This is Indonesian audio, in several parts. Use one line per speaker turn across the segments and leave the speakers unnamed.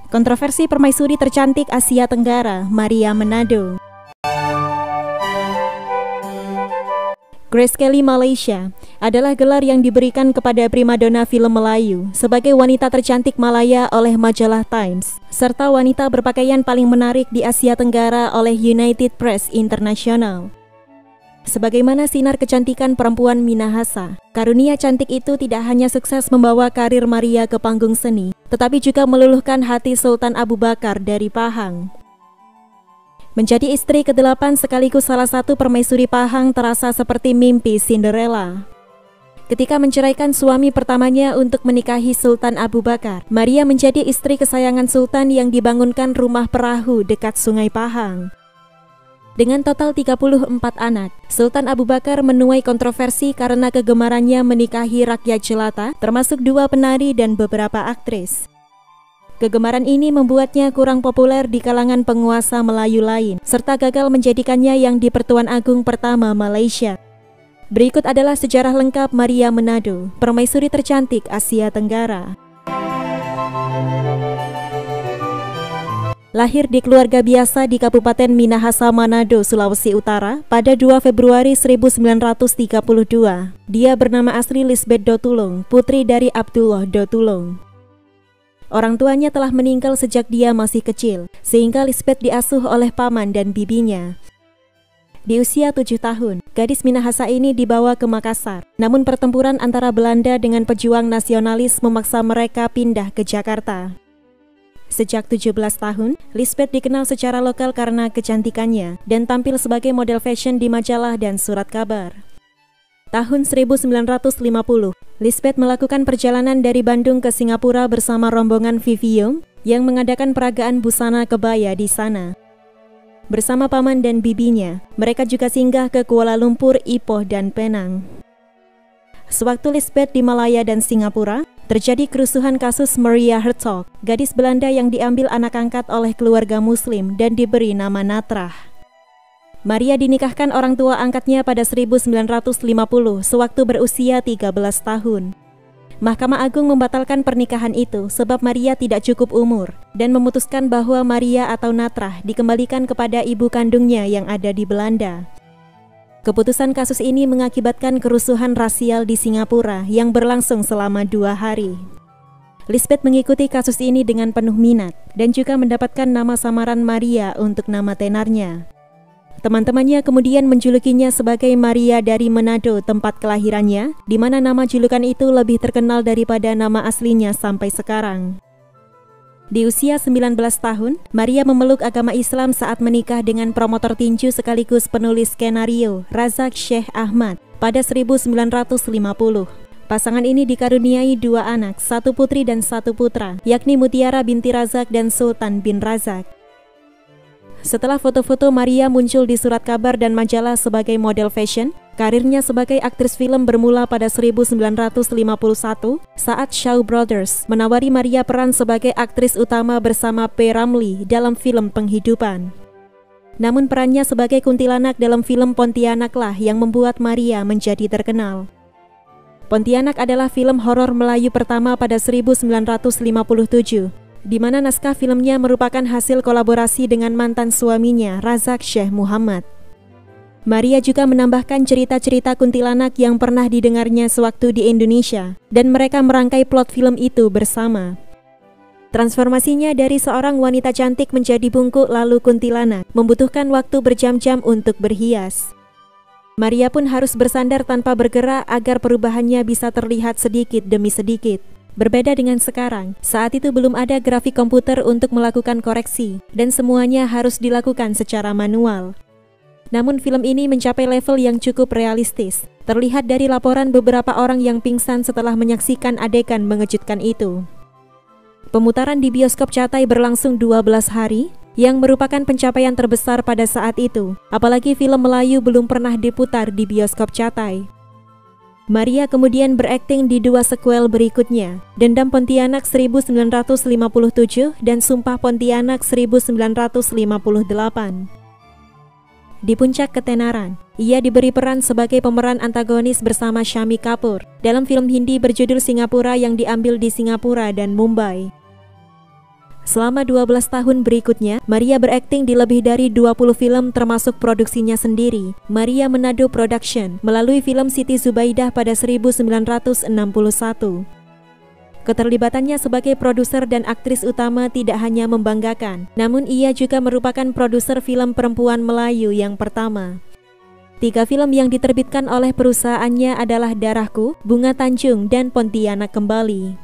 Kontroversi permaisuri tercantik Asia Tenggara, Maria Menado. Grace Kelly Malaysia adalah gelar yang diberikan kepada primadona film Melayu sebagai wanita tercantik Malaya oleh majalah Times, serta wanita berpakaian paling menarik di Asia Tenggara oleh United Press International. Sebagaimana sinar kecantikan perempuan Minahasa, karunia cantik itu tidak hanya sukses membawa karir Maria ke panggung seni, tetapi juga meluluhkan hati Sultan Abu Bakar dari Pahang. Menjadi istri ke-8 sekaligus salah satu permaisuri Pahang terasa seperti mimpi Cinderella. Ketika menceraikan suami pertamanya untuk menikahi Sultan Abu Bakar, Maria menjadi istri kesayangan Sultan yang dibangunkan rumah perahu dekat Sungai Pahang. Dengan total 34 anak, Sultan Abu Bakar menuai kontroversi karena kegemarannya menikahi rakyat jelata, termasuk 2 penari dan beberapa aktris. Kegemaran ini membuatnya kurang populer di kalangan penguasa Melayu lain, serta gagal menjadikannya yang di Pertuan Agung pertama Malaysia. Berikut adalah sejarah lengkap Maria Menado, permaisuri tercantik Asia Tenggara. Lahir di keluarga biasa di Kabupaten Minahasa, Manado, Sulawesi Utara pada 2 Februari 1932. Dia bernama asli Lisbeth Dotulung, putri dari Abdullah Dotulung. Orang tuanya telah meninggal sejak dia masih kecil, sehingga Lisbeth diasuh oleh paman dan bibinya. Di usia 7 tahun, gadis Minahasa ini dibawa ke Makassar. Namun pertempuran antara Belanda dengan pejuang nasionalis memaksa mereka pindah ke Jakarta. Sejak 17 tahun, Lisbeth dikenal secara lokal karena kecantikannya dan tampil sebagai model fashion di majalah dan surat kabar. Tahun 1950, Lisbeth melakukan perjalanan dari Bandung ke Singapura bersama rombongan Vivium yang mengadakan peragaan busana kebaya di sana. Bersama paman dan bibinya, mereka juga singgah ke Kuala Lumpur, Ipoh, dan Penang. Sewaktu Lisbeth di Malaya dan Singapura, terjadi kerusuhan kasus Maria Hertog, gadis Belanda yang diambil anak angkat oleh keluarga Muslim dan diberi nama Natrah. Maria dinikahkan orang tua angkatnya pada 1950 sewaktu berusia 13 tahun. Mahkamah Agung membatalkan pernikahan itu sebab Maria tidak cukup umur dan memutuskan bahwa Maria atau Natrah dikembalikan kepada ibu kandungnya yang ada di Belanda. Keputusan kasus ini mengakibatkan kerusuhan rasial di Singapura yang berlangsung selama 2 hari. Lisbeth mengikuti kasus ini dengan penuh minat dan juga mendapatkan nama samaran Maria untuk nama tenarnya. Teman-temannya kemudian menjulukinya sebagai Maria dari Menado, tempat kelahirannya, di mana nama julukan itu lebih terkenal daripada nama aslinya sampai sekarang. Di usia 19 tahun, Maria memeluk agama Islam saat menikah dengan promotor tinju sekaligus penulis skenario Razak Sheikh Ahmad pada 1950. Pasangan ini dikaruniai 2 anak, 1 putri dan 1 putra, yakni Mutiara binti Razak dan Sultan bin Razak. Setelah foto-foto Maria muncul di surat kabar dan majalah sebagai model fashion, karirnya sebagai aktris film bermula pada 1951 saat Shaw Brothers menawari Maria peran sebagai aktris utama bersama P. Ramlee dalam film Penghidupan. Namun perannya sebagai kuntilanak dalam film Pontianaklah yang membuat Maria menjadi terkenal. Pontianak adalah film horor Melayu pertama pada 1957. Di mana naskah filmnya merupakan hasil kolaborasi dengan mantan suaminya, Razak Sheikh Muhammad. Maria juga menambahkan cerita-cerita kuntilanak yang pernah didengarnya sewaktu di Indonesia, dan mereka merangkai plot film itu bersama. Transformasinya dari seorang wanita cantik menjadi bungkuk lalu kuntilanak membutuhkan waktu berjam-jam untuk berhias. Maria pun harus bersandar tanpa bergerak agar perubahannya bisa terlihat sedikit demi sedikit. Berbeda dengan sekarang, saat itu belum ada grafik komputer untuk melakukan koreksi, dan semuanya harus dilakukan secara manual. Namun film ini mencapai level yang cukup realistis, terlihat dari laporan beberapa orang yang pingsan setelah menyaksikan adegan mengejutkan itu. Pemutaran di bioskop Catai berlangsung 12 hari, yang merupakan pencapaian terbesar pada saat itu, apalagi film Melayu belum pernah diputar di bioskop Catai. Maria kemudian berakting di 2 sequel berikutnya, Dendam Pontianak 1957 dan Sumpah Pontianak 1958. Di puncak ketenaran, ia diberi peran sebagai pemeran antagonis bersama Shami Kapoor dalam film Hindi berjudul Singapura yang diambil di Singapura dan Mumbai. Selama 12 tahun berikutnya, Maria berakting di lebih dari 20 film termasuk produksinya sendiri, Maria Manado Production, melalui film Siti Zubaidah pada 1961. Keterlibatannya sebagai produser dan aktris utama tidak hanya membanggakan, namun ia juga merupakan produser film perempuan Melayu yang pertama. 3 film yang diterbitkan oleh perusahaannya adalah Darahku, Bunga Tanjung, dan Pontianak Kembali.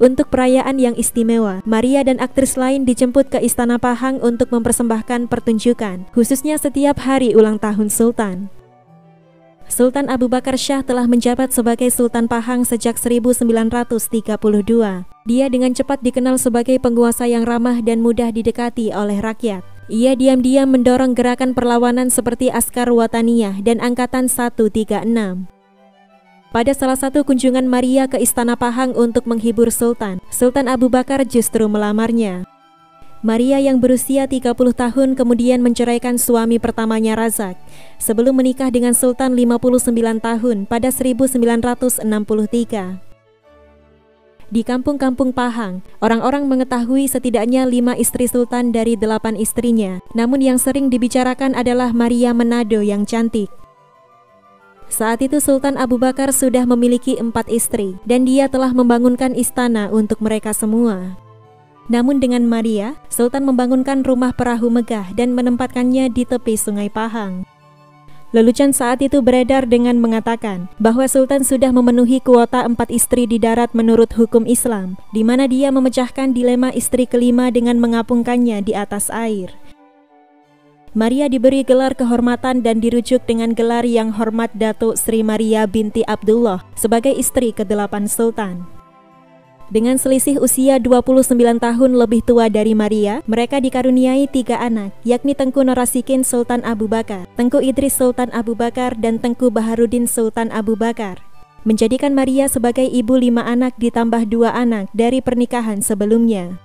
Untuk perayaan yang istimewa, Maria dan aktris lain dijemput ke Istana Pahang untuk mempersembahkan pertunjukan, khususnya setiap hari ulang tahun Sultan. Sultan Abu Bakar Shah telah menjabat sebagai Sultan Pahang sejak 1932. Dia dengan cepat dikenal sebagai penguasa yang ramah dan mudah didekati oleh rakyat. Ia diam-diam mendorong gerakan perlawanan seperti Askar Wataniyah dan Angkatan 136. Pada salah satu kunjungan Maria ke Istana Pahang untuk menghibur Sultan, Sultan Abu Bakar justru melamarnya. Maria yang berusia 30 tahun kemudian menceraikan suami pertamanya Razak, sebelum menikah dengan Sultan 59 tahun pada 1963. Di kampung-kampung Pahang, orang-orang mengetahui setidaknya 5 istri Sultan dari 8 istrinya, namun yang sering dibicarakan adalah Maria Manado yang cantik. Saat itu Sultan Abu Bakar sudah memiliki 4 istri, dan dia telah membangunkan istana untuk mereka semua. Namun dengan Maria, Sultan membangunkan rumah perahu megah dan menempatkannya di tepi Sungai Pahang. Lelucon saat itu beredar dengan mengatakan bahwa Sultan sudah memenuhi kuota 4 istri di darat menurut hukum Islam, di mana dia memecahkan dilema istri kelima dengan mengapungkannya di atas air. Maria diberi gelar kehormatan dan dirujuk dengan gelar yang hormat Datuk Sri Maria binti Abdullah sebagai istri ke-8 Sultan. Dengan selisih usia 29 tahun lebih tua dari Maria, mereka dikaruniai 3 anak, yakni Tengku Norasikin Sultan Abu Bakar, Tengku Idris Sultan Abu Bakar, dan Tengku Baharudin Sultan Abu Bakar, menjadikan Maria sebagai ibu 5 anak ditambah 2 anak dari pernikahan sebelumnya.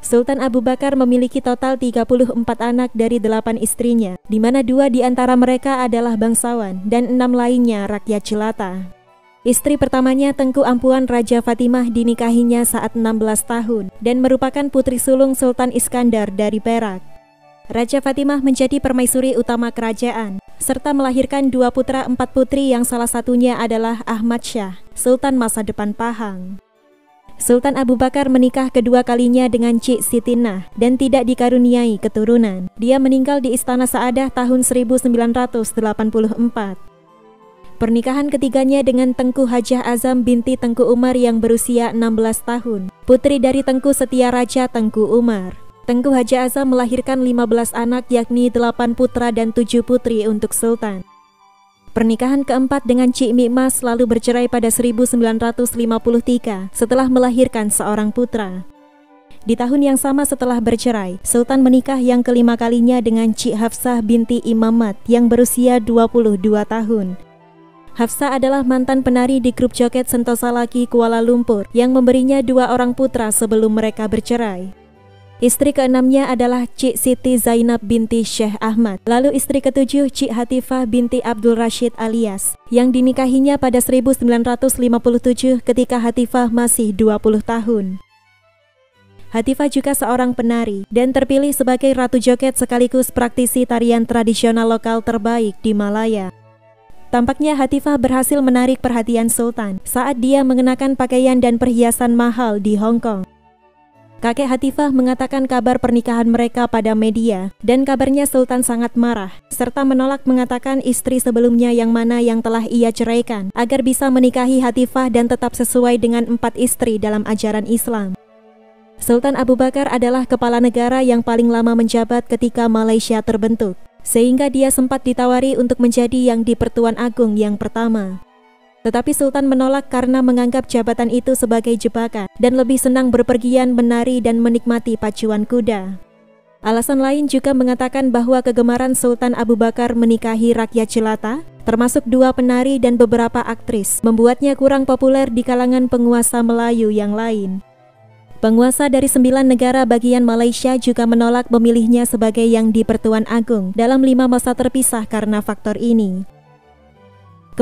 Sultan Abu Bakar memiliki total 34 anak dari 8 istrinya, di mana 2 di antara mereka adalah bangsawan dan 6 lainnya rakyat jelata. Istri pertamanya Tengku Ampuan Raja Fatimah dinikahinya saat 16 tahun dan merupakan putri sulung Sultan Iskandar dari Perak. Raja Fatimah menjadi permaisuri utama kerajaan, serta melahirkan 2 putra 4 putri yang salah satunya adalah Ahmad Shah, Sultan masa depan Pahang. Sultan Abu Bakar menikah kedua kalinya dengan Cik Sitinah dan tidak dikaruniai keturunan. Dia meninggal di Istana Saadah tahun 1984. Pernikahan ketiganya dengan Tengku Hajah Azam binti Tengku Umar yang berusia 16 tahun, putri dari Tengku Setia Raja Tengku Umar. Tengku Hajah Azam melahirkan 15 anak yakni 8 putra dan 7 putri untuk Sultan. Pernikahan keempat dengan Cik Mikmas lalu bercerai pada 1953 setelah melahirkan seorang putra. Di tahun yang sama setelah bercerai, Sultan menikah yang kelima kalinya dengan Cik Hafsah binti Imamat yang berusia 22 tahun. Hafsah adalah mantan penari di grup joget Sentosa Laki Kuala Lumpur yang memberinya 2 orang putra sebelum mereka bercerai. Istri keenamnya adalah Cik Siti Zainab binti Syekh Ahmad. Lalu istri ketujuh Cik Hatifah binti Abdul Rashid alias, yang dinikahinya pada 1957 ketika Hatifah masih 20 tahun. Hatifah juga seorang penari dan terpilih sebagai Ratu Joget sekaligus praktisi tarian tradisional lokal terbaik di Malaya. Tampaknya Hatifah berhasil menarik perhatian Sultan saat dia mengenakan pakaian dan perhiasan mahal di Hong Kong. Kakek Hatifah mengatakan kabar pernikahan mereka pada media, dan kabarnya Sultan sangat marah, serta menolak mengatakan istri sebelumnya yang mana yang telah ia ceraikan, agar bisa menikahi Hatifah dan tetap sesuai dengan 4 istri dalam ajaran Islam. Sultan Abu Bakar adalah kepala negara yang paling lama menjabat ketika Malaysia terbentuk, sehingga dia sempat ditawari untuk menjadi yang di-Pertuan Agong yang pertama. Tetapi Sultan menolak karena menganggap jabatan itu sebagai jebakan dan lebih senang berpergian menari dan menikmati pacuan kuda. Alasan lain juga mengatakan bahwa kegemaran Sultan Abu Bakar menikahi rakyat jelata, termasuk 2 penari dan beberapa aktris, membuatnya kurang populer di kalangan penguasa Melayu yang lain. Penguasa dari 9 negara bagian Malaysia juga menolak memilihnya sebagai yang di-Pertuan Agong dalam 5 masa terpisah karena faktor ini.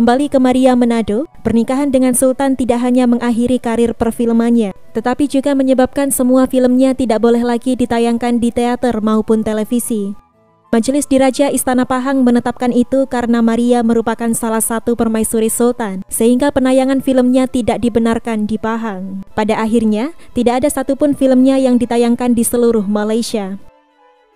Kembali ke Maria Menado, pernikahan dengan Sultan tidak hanya mengakhiri karir perfilmannya, tetapi juga menyebabkan semua filmnya tidak boleh lagi ditayangkan di teater maupun televisi. Majelis Diraja Istana Pahang menetapkan itu karena Maria merupakan salah satu permaisuri Sultan, sehingga penayangan filmnya tidak dibenarkan di Pahang. Pada akhirnya, tidak ada satupun filmnya yang ditayangkan di seluruh Malaysia.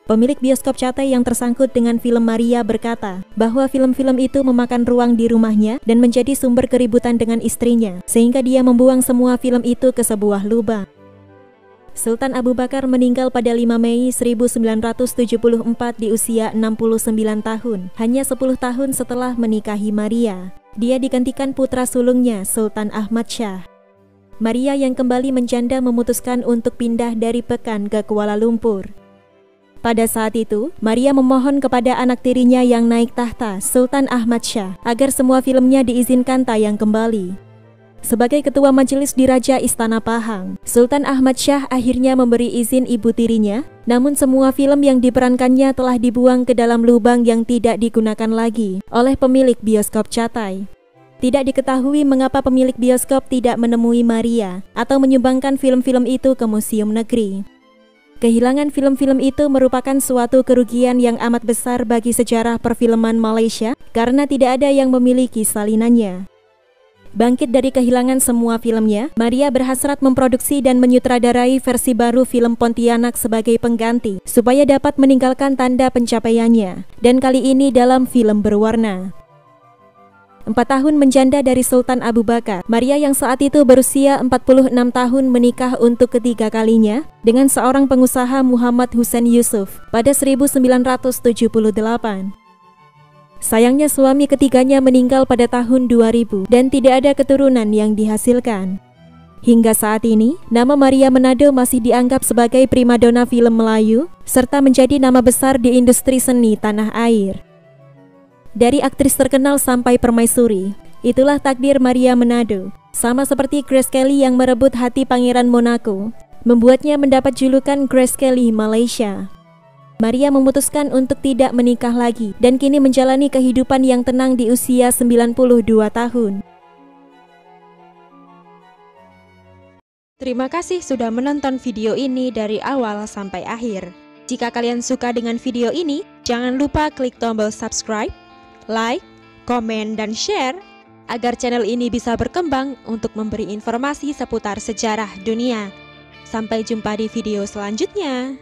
Pemilik bioskop Cathay yang tersangkut dengan film Maria berkata bahwa film-film itu memakan ruang di rumahnya dan menjadi sumber keributan dengan istrinya, sehingga dia membuang semua film itu ke sebuah lubang. Sultan Abu Bakar meninggal pada 5 Mei 1974 di usia 69 tahun, hanya 10 tahun setelah menikahi Maria. Dia digantikan putra sulungnya, Sultan Ahmad Shah. Maria yang kembali menjanda memutuskan untuk pindah dari Pekan ke Kuala Lumpur. Pada saat itu, Maria memohon kepada anak tirinya yang naik tahta, Sultan Ahmad Shah, agar semua filmnya diizinkan tayang kembali. Sebagai ketua Majelis Diraja Istana Pahang, Sultan Ahmad Shah akhirnya memberi izin ibu tirinya, namun semua film yang diperankannya telah dibuang ke dalam lubang yang tidak digunakan lagi oleh pemilik bioskop Cathay. Tidak diketahui mengapa pemilik bioskop tidak menemui Maria atau menyumbangkan film-film itu ke Museum Negeri. Kehilangan film-film itu merupakan suatu kerugian yang amat besar bagi sejarah perfilman Malaysia karena tidak ada yang memiliki salinannya. Bangkit dari kehilangan semua filmnya, Maria berhasrat memproduksi dan menyutradarai versi baru film Pontianak sebagai pengganti supaya dapat meninggalkan tanda pencapaiannya, dan kali ini dalam film berwarna. 4 tahun menjanda dari Sultan Abu Bakar, Maria yang saat itu berusia 46 tahun menikah untuk ketiga kalinya dengan seorang pengusaha Muhammad Hussein Yusuf pada 1978. Sayangnya suami ketiganya meninggal pada tahun 2000 dan tidak ada keturunan yang dihasilkan. Hingga saat ini, nama Maria Menado masih dianggap sebagai primadona film Melayu serta menjadi nama besar di industri seni tanah air. Dari aktris terkenal sampai permaisuri, itulah takdir Maria Menado. Sama seperti Grace Kelly yang merebut hati Pangeran Monaco, membuatnya mendapat julukan Grace Kelly Malaysia. Maria memutuskan untuk tidak menikah lagi dan kini menjalani kehidupan yang tenang di usia 92 tahun.
Terima kasih sudah menonton video ini dari awal sampai akhir. Jika kalian suka dengan video ini, jangan lupa klik tombol subscribe, like, komen, dan share agar channel ini bisa berkembang untuk memberi informasi seputar sejarah dunia. Sampai jumpa di video selanjutnya.